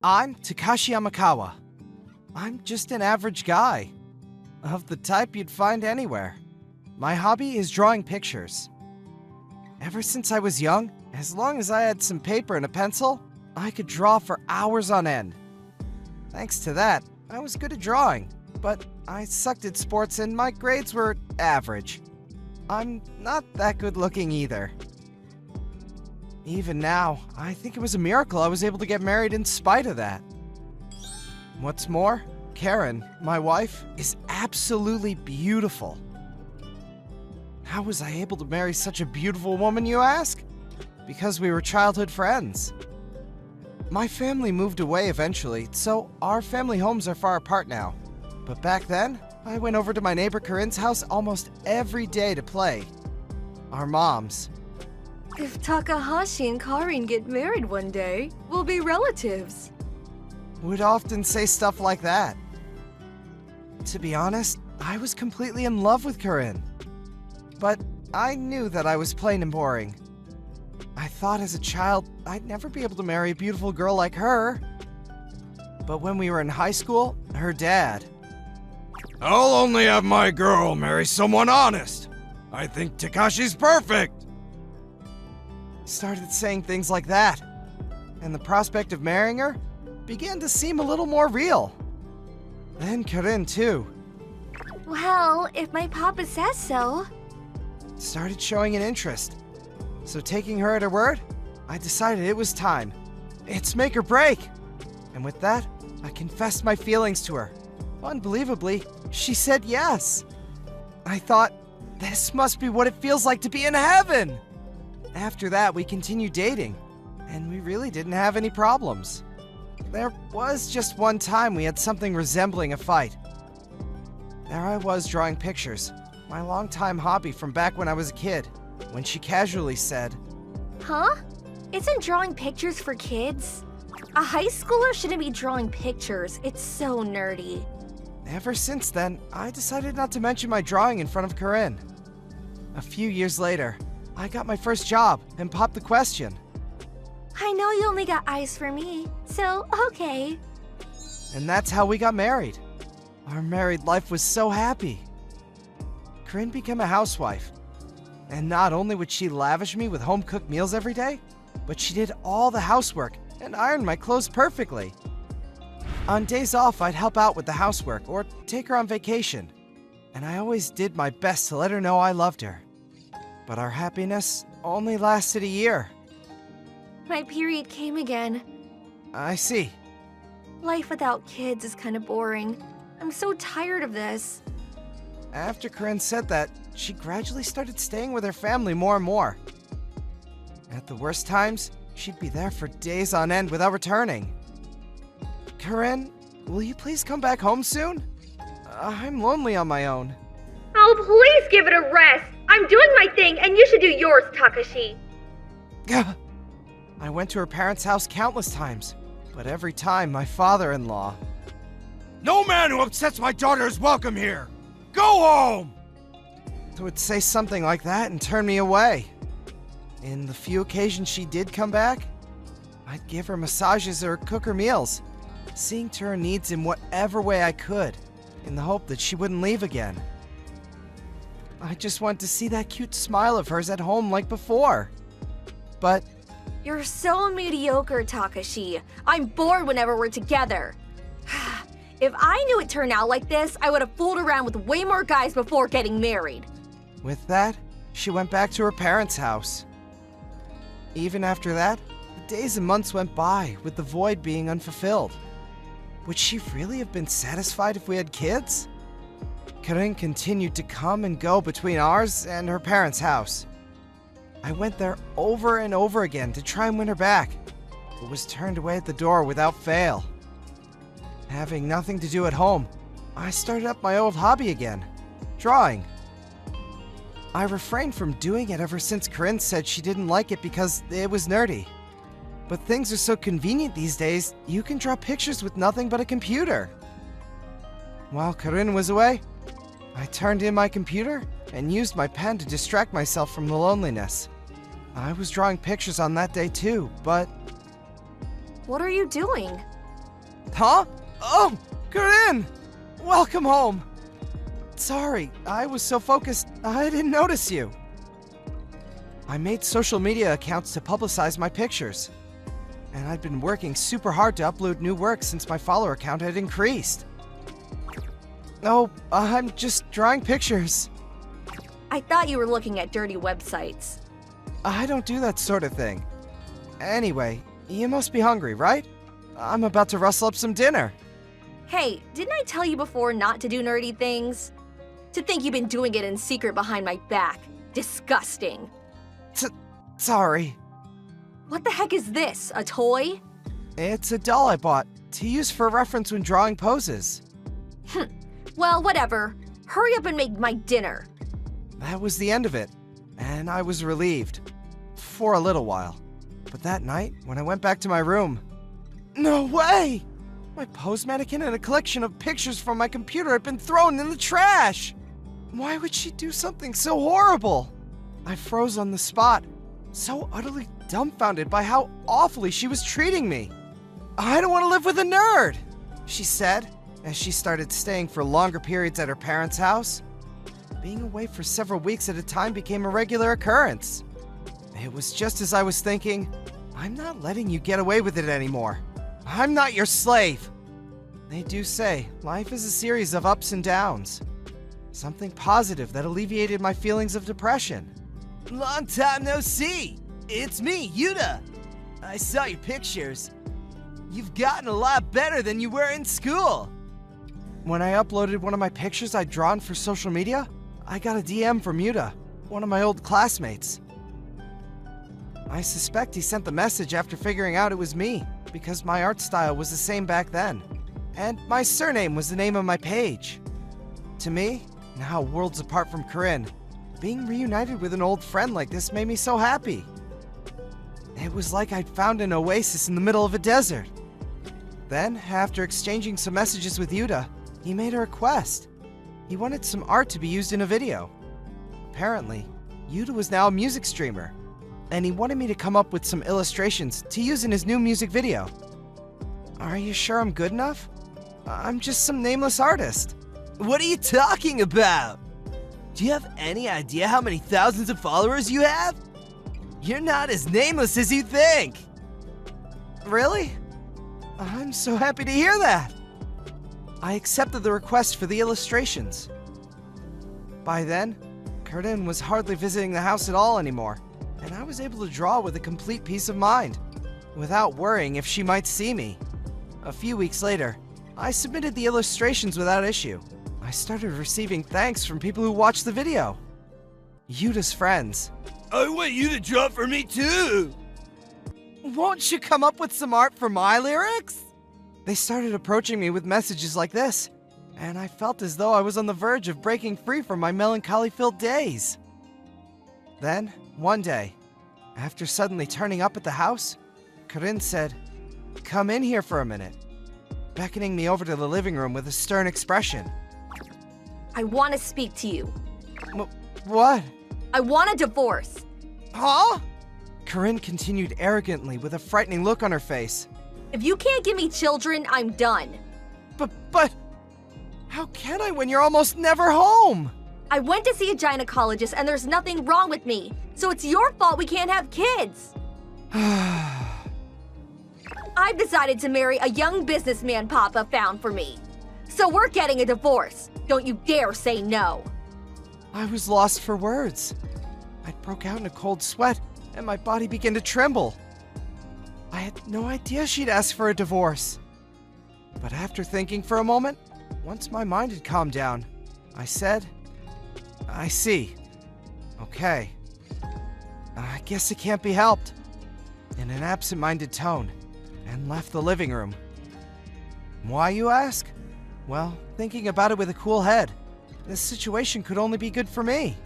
I'm Takashi Amakawa. I'm just an average guy, of the type you'd find anywhere. My hobby is drawing pictures. Ever since I was young, as long as I had some paper and a pencil, I could draw for hours on end. Thanks to that, I was good at drawing, but I sucked at sports and my grades were average. I'm not that good looking either. Even now, I think it was a miracle I was able to get married in spite of that. What's more, Karen, my wife, is absolutely beautiful. How was I able to marry such a beautiful woman, you ask? Because we were childhood friends. My family moved away eventually, so our family homes are far apart now. But back then, I went over to my neighbor Corinne's house almost every day to play. Our moms. If Takahashi and Karin get married one day, we'll be relatives. Would often say stuff like that. To be honest, I was completely in love with Corinne. But I knew that I was plain and boring. I thought as a child I'd never be able to marry a beautiful girl like her. But when we were in high school, her dad. I'll only have my girl marry someone honest. I think Takashi's perfect. Started saying things like that. And the prospect of marrying her began to seem a little more real. Then Corinne too. Well, if my papa says so. Started showing an interest. So taking her at her word, I decided it was time. It's make or break. And with that, I confessed my feelings to her. Unbelievably, she said yes. I thought, this must be what it feels like to be in heaven. After that, we continued dating, and we really didn't have any problems. There was just one time we had something resembling a fight. There I was drawing pictures, my longtime hobby from back when I was a kid, when she casually said, Huh? Isn't drawing pictures for kids? A high schooler shouldn't be drawing pictures. It's so nerdy. Ever since then, I decided not to mention my drawing in front of Corinne. A few years later, I got my first job and popped the question. I know you only got eyes for me, so okay. And that's how we got married. Our married life was so happy. Corinne became a housewife. And not only would she lavish me with home-cooked meals every day, but she did all the housework and ironed my clothes perfectly. On days off, I'd help out with the housework or take her on vacation. And I always did my best to let her know I loved her. But our happiness only lasted a year. My period came again. I see. Life without kids is kind of boring. I'm so tired of this. After Corinne said that, she gradually started staying with her family more and more. At the worst times, she'd be there for days on end without returning. Corinne, will you please come back home soon? I'm lonely on my own. Oh, please give it a rest. I'm doing my thing, and you should do yours, Takashi. I went to her parents' house countless times, but every time my father-in-law... No man who upsets my daughter is welcome here. Go home! would say something like that and turn me away. In the few occasions she did come back, I'd give her massages or cook her meals, seeing to her needs in whatever way I could, in the hope that she wouldn't leave again. I just wanted to see that cute smile of hers at home like before. But... You're so mediocre, Takashi. I'm bored whenever we're together. If I knew it turned out like this, I would have fooled around with way more guys before getting married. With that, she went back to her parents' house. Even after that, the days and months went by with the void being unfulfilled. Would she really have been satisfied if we had kids? Karen continued to come and go between ours and her parents' house. I went there over and over again to try and win her back, but was turned away at the door without fail. Having nothing to do at home, I started up my old hobby again, drawing. I refrained from doing it ever since Corinne said she didn't like it because it was nerdy. But things are so convenient these days, you can draw pictures with nothing but a computer. While Corinne was away, I turned in my computer and used my pen to distract myself from the loneliness. I was drawing pictures on that day too, but... What are you doing? Huh? Oh, Corinne! Welcome home. Sorry, I was so focused, I didn't notice you. I made social media accounts to publicize my pictures. And I'd been working super hard to upload new work since my follower count had increased. Oh, I'm just drawing pictures. I thought you were looking at dirty websites. I don't do that sort of thing. Anyway, you must be hungry, right? I'm about to rustle up some dinner. Hey, didn't I tell you before not to do nerdy things? To think you've been doing it in secret behind my back. Disgusting. Sorry. What the heck is this? A toy? It's a doll I bought to use for reference when drawing poses. Well, whatever. Hurry up and make my dinner. That was the end of it, and I was relieved. For a little while. But that night, when I went back to my room... No way! My pose mannequin and a collection of pictures from my computer had been thrown in the trash! Why would she do something so horrible? I froze on the spot, so utterly dumbfounded by how awfully she was treating me. I don't want to live with a nerd, she said, as she started staying for longer periods at her parents' house. Being away for several weeks at a time became a regular occurrence. It was just as I was thinking, I'm not letting you get away with it anymore. I'm not your slave. They do say life is a series of ups and downs. Something positive that alleviated my feelings of depression. Long time no see. It's me, Yuta. I saw your pictures. You've gotten a lot better than you were in school. When I uploaded one of my pictures I'd drawn for social media, I got a DM from Yuta, one of my old classmates. I suspect he sent the message after figuring out it was me, because my art style was the same back then, and my surname was the name of my page. To me, now worlds apart from Corinne, being reunited with an old friend like this made me so happy. It was like I'd found an oasis in the middle of a desert. Then, after exchanging some messages with Yuta, he made a request. He wanted some art to be used in a video. Apparently, Yuta was now a music streamer, and he wanted me to come up with some illustrations to use in his new music video. Are you sure I'm good enough? I'm just some nameless artist. What are you talking about? Do you have any idea how many thousands of followers you have? You're not as nameless as you think. Really? I'm so happy to hear that. I accepted the request for the illustrations. By then, Corinne was hardly visiting the house at all anymore, and I was able to draw with a complete peace of mind, without worrying if she might see me. A few weeks later, I submitted the illustrations without issue. I started receiving thanks from people who watched the video. Yuta's friends. I want you to draw for me too! Won't you come up with some art for my lyrics? They started approaching me with messages like this, and I felt as though I was on the verge of breaking free from my melancholy-filled days. Then, one day, after suddenly turning up at the house, Corinne said, "Come in here for a minute," beckoning me over to the living room with a stern expression. I want to speak to you. What? I want a divorce. Huh? Corinne continued arrogantly with a frightening look on her face. If you can't give me children, I'm done. But, how can I when you're almost never home? I went to see a gynecologist and there's nothing wrong with me. So it's your fault we can't have kids. I've decided to marry a young businessman Papa found for me. So we're getting a divorce. Don't you dare say no. I was lost for words. I broke out in a cold sweat and my body began to tremble. I had no idea she'd ask for a divorce. But after thinking for a moment, once my mind had calmed down, I said, I see. Okay. I guess it can't be helped. In an absent-minded tone, and left the living room. Why, you ask? Well, thinking about it with a cool head, this situation could only be good for me.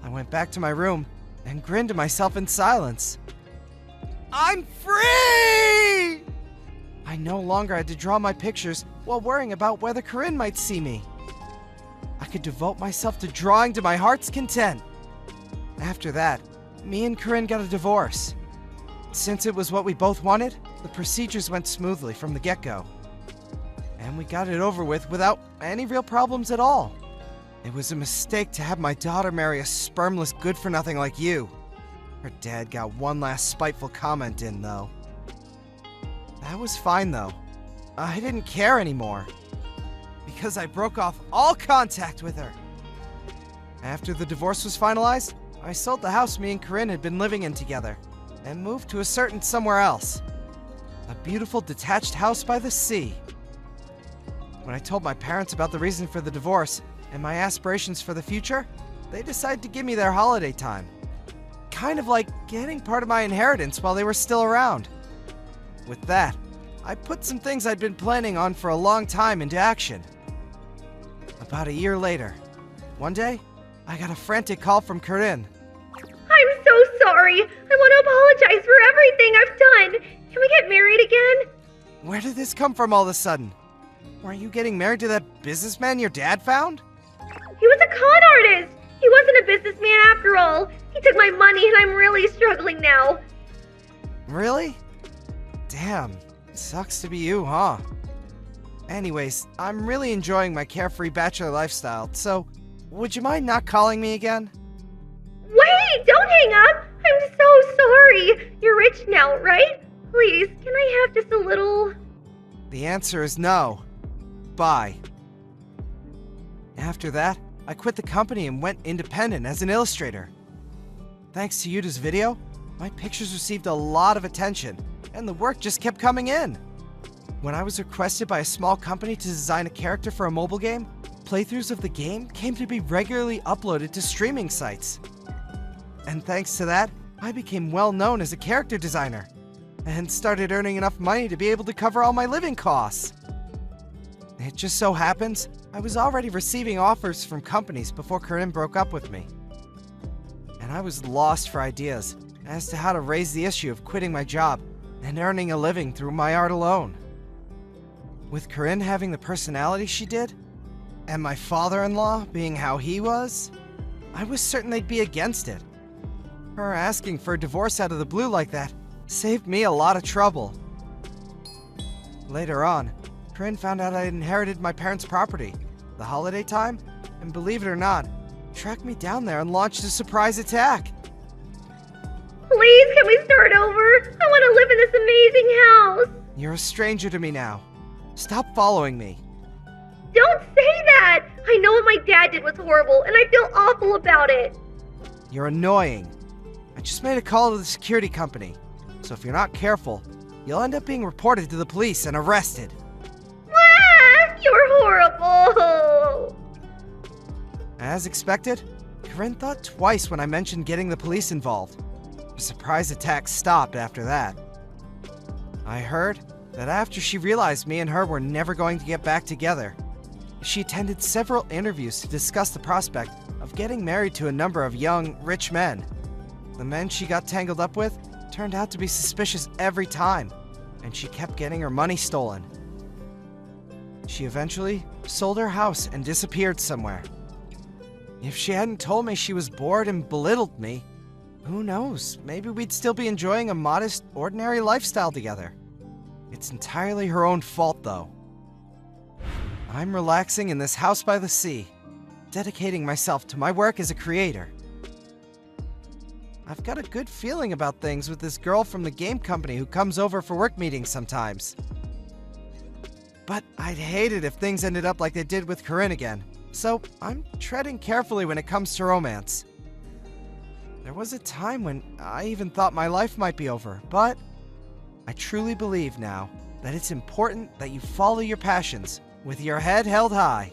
I went back to my room and grinned to myself in silence. I'm free! I no longer had to draw my pictures while worrying about whether Corinne might see me. I could devote myself to drawing to my heart's content. After that, me and Corinne got a divorce. Since it was what we both wanted, the procedures went smoothly from the get-go. and we got it over with without any real problems at all. It was a mistake to have my daughter marry a spermless good-for-nothing like you. Her dad got one last spiteful comment in, though. That was fine, though. I didn't care anymore, because I broke off all contact with her. After the divorce was finalized, I sold the house me and Corinne had been living in together, and moved to a certain somewhere else. A beautiful detached house by the sea. When I told my parents about the reason for the divorce and my aspirations for the future, they decided to give me their holiday time. Kind of like getting part of my inheritance while they were still around. With that, I put some things I'd been planning on for a long time into action. About a year later, one day, I got a frantic call from Corinne. I'm so sorry. I want to apologize for everything I've done. Can we get married again? Where did this come from all of a sudden? Were you getting married to that businessman your dad found? He was a con artist. He wasn't a businessman after all. He took my money and I'm really struggling now. Really? Damn, sucks to be you, huh? Anyways, I'm really enjoying my carefree bachelor lifestyle, so would you mind not calling me again? Wait, don't hang up. I'm so sorry. You're rich now, right? Please, can I have just a little... The answer is no. Bye. After that, I quit the company and went independent as an illustrator. Thanks to Yuta's video, my pictures received a lot of attention, and the work just kept coming in. When I was requested by a small company to design a character for a mobile game, playthroughs of the game came to be regularly uploaded to streaming sites. And thanks to that, I became well known as a character designer, and started earning enough money to be able to cover all my living costs. It just so happens, I was already receiving offers from companies before Corinne broke up with me. And I was lost for ideas as to how to raise the issue of quitting my job and earning a living through my art alone. With Corinne having the personality she did, and my father-in-law being how he was, I was certain they'd be against it. Her asking for a divorce out of the blue like that saved me a lot of trouble. Later on, Corinne found out I inherited my parents' property, the holiday time, and believe it or not, tracked me down there and launched a surprise attack. Please, can we start over? I want to live in this amazing house. You're a stranger to me now. Stop following me. Don't say that. I know what my dad did was horrible, and I feel awful about it. You're annoying. I just made a call to the security company, so if you're not careful, you'll end up being reported to the police and arrested. Ah, you're horrible. As expected, Corinne thought twice when I mentioned getting the police involved. The surprise attack stopped after that. I heard that after she realized me and her were never going to get back together, she attended several interviews to discuss the prospect of getting married to a number of young, rich men. The men she got tangled up with turned out to be suspicious every time, and she kept getting her money stolen. She eventually sold her house and disappeared somewhere. If she hadn't told me she was bored and belittled me, who knows, maybe we'd still be enjoying a modest, ordinary lifestyle together. It's entirely her own fault, though. I'm relaxing in this house by the sea, dedicating myself to my work as a creator. I've got a good feeling about things with this girl from the game company who comes over for work meetings sometimes. But I'd hate it if things ended up like they did with Corinne again, so I'm treading carefully when it comes to romance. There was a time when I even thought my life might be over, but I truly believe now that it's important that you follow your passions with your head held high.